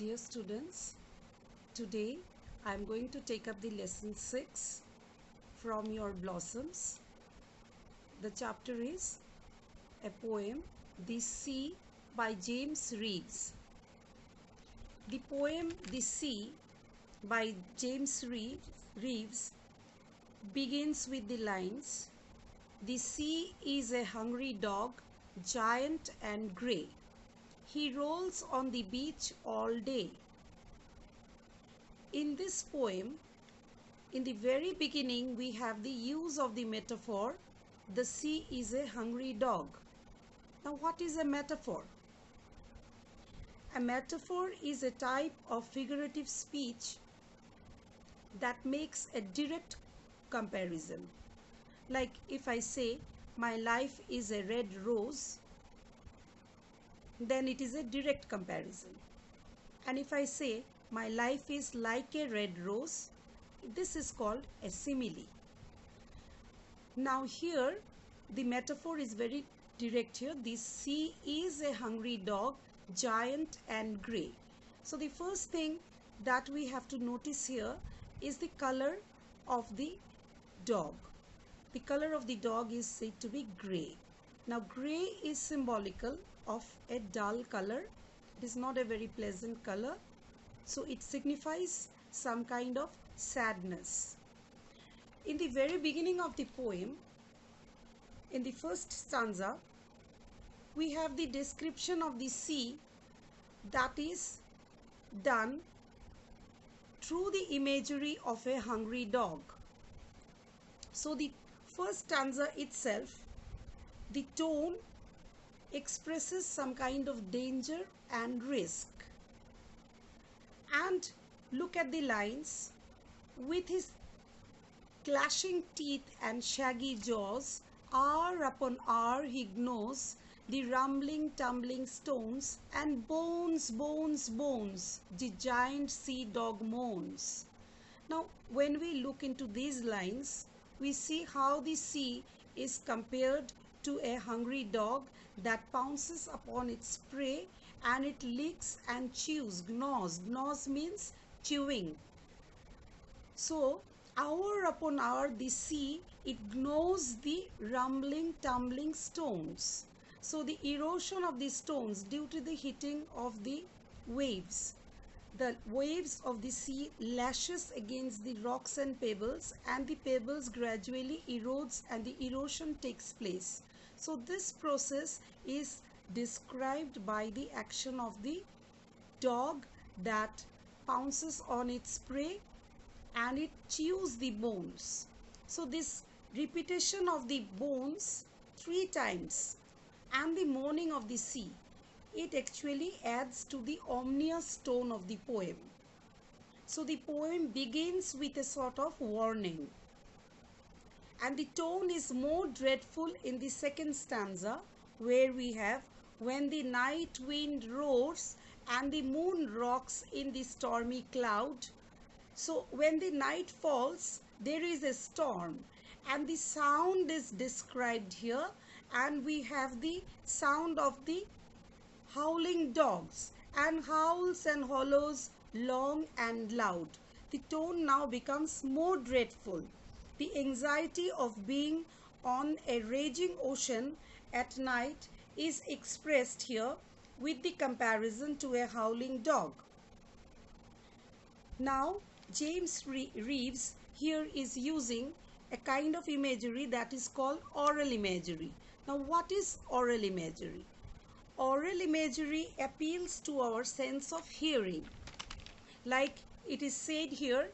Dear students, today I am going to take up the lesson 6 from your blossoms. The chapter is a poem, The Sea by James Reeves. The poem The Sea by James Reeves begins with the lines, "The sea is a hungry dog, giant and grey. He rolls on the beach all day." In this poem, in the very beginning, we have the use of the metaphor, the sea is a hungry dog. Now, what is a metaphor? A metaphor is a type of figurative speech that makes a direct comparison. Like if I say, my life is a red rose, then it is a direct comparison. And if I say, my life is like a red rose, this is called a simile. Now here, the metaphor is very direct here. The sea is a hungry dog, giant and grey. So the first thing that we have to notice here is the color of the dog. The color of the dog is said to be grey. Now grey is symbolical of a dull color. It is not a very pleasant color. So it signifies some kind of sadness. In the very beginning of the poem, in the first stanza, we have the description of the sea that is done through the imagery of a hungry dog. So the first stanza itself, the tone expresses some kind of danger and risk. And look at the lines. With his clashing teeth and shaggy jaws, hour upon hour he gnaws the rumbling, tumbling stones, and bones, bones, bones, the giant sea dog moans. Now, when we look into these lines, we see how the sea is compared to a hungry dog that pounces upon its prey and it licks and chews, gnaws. Gnaws means chewing. So, hour upon hour, the sea, it gnaws the rumbling, tumbling stones. So, the erosion of the stones due to the hitting of the waves. The waves of the sea lashes against the rocks and pebbles, and the pebbles gradually erodes and the erosion takes place. So, this process is described by the action of the dog that pounces on its prey and it chews the bones. So this repetition of the bones 3 times and the moaning of the sea, it actually adds to the ominous tone of the poem. So the poem begins with a sort of warning, and the tone is more dreadful in the second stanza, where we have, when the night wind roars and the moon rocks in the stormy cloud. So when the night falls, there is a storm, and the sound is described here, and we have the sound of the howling dogs, and howls and hollows long and loud. The tone now becomes more dreadful. The anxiety of being on a raging ocean at night is expressed here with the comparison to a howling dog. Now, James Reeves here is using a kind of imagery that is called oral imagery. Now, what is oral imagery? Oral imagery appeals to our sense of hearing. Like it is said here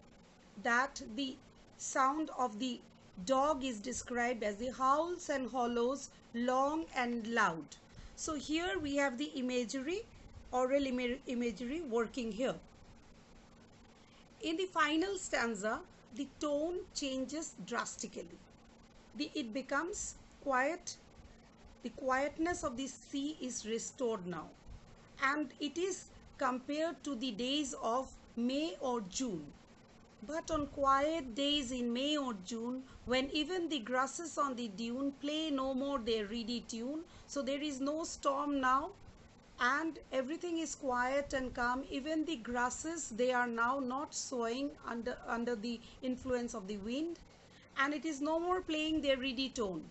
that the sound of the dog is described as the howls and hollows, long and loud. So here we have the imagery, oral imagery working here. In the final stanza, the tone changes drastically. It becomes quiet. The quietness of the sea is restored now, and it is compared to the days of May or June. But on quiet days in May or June, when even the grasses on the dune play no more their reedy tune, so there is no storm now, and everything is quiet and calm. Even the grasses, they are now not swaying under the influence of the wind, and it is no more playing their reedy tone.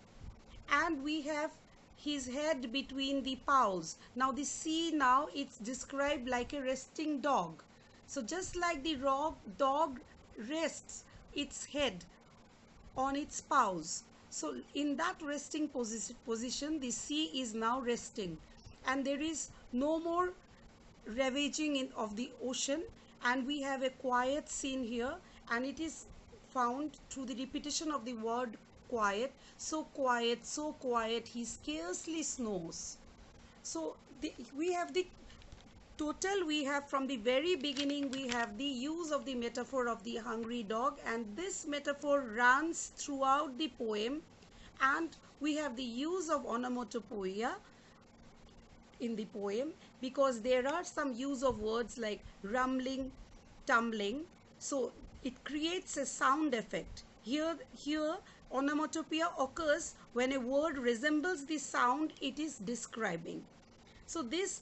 And we have his head between the paws. Now the sea, now it's described like a resting dog. So just like the dog rests its head on its paws, so in that resting position, the sea is now resting, and there is no more ravaging of the ocean, and we have a quiet scene here, and it is found through the repetition of the word quiet. So quiet, he scarcely snores. So we have the total, we have from the very beginning, we have the use of the metaphor of the hungry dog, and this metaphor runs throughout the poem, and we have the use of onomatopoeia in the poem, because there are some use of words like rumbling, tumbling, so it creates a sound effect. Here onomatopoeia occurs when a word resembles the sound it is describing. So this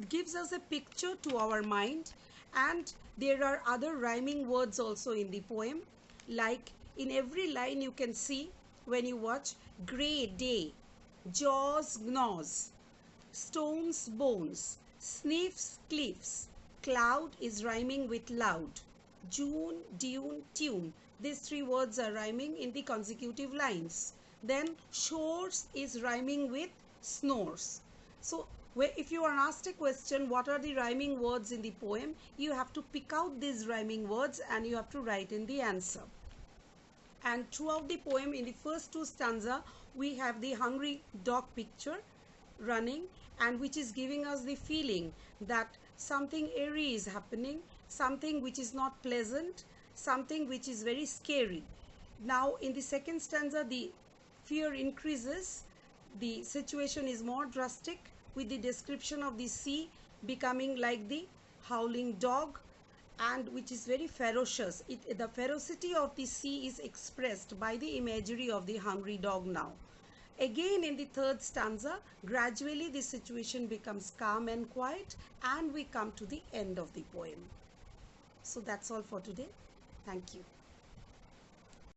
gives us a picture to our mind, and there are other rhyming words also in the poem, like in every line you can see when you watch: grey day, jaws gnaws, stones bones, sniffs cliffs, cloud is rhyming with loud, June, dune, tune. These three words are rhyming in the consecutive lines. Then shores is rhyming with snores. So if you are asked a question, what are the rhyming words in the poem, you have to pick out these rhyming words and you have to write in the answer. And throughout the poem, in the first two stanza, we have the hungry dog picture running, and which is giving us the feeling that something airy is happening, something which is not pleasant, something which is very scary. Now in the second stanza, the fear increases, the situation is more drastic, with the description of the sea becoming like the howling dog, and which is very ferocious. The ferocity of the sea is expressed by the imagery of the hungry dog now. Again in the third stanza, gradually the situation becomes calm and quiet, and we come to the end of the poem. So that's all for today. Thank you.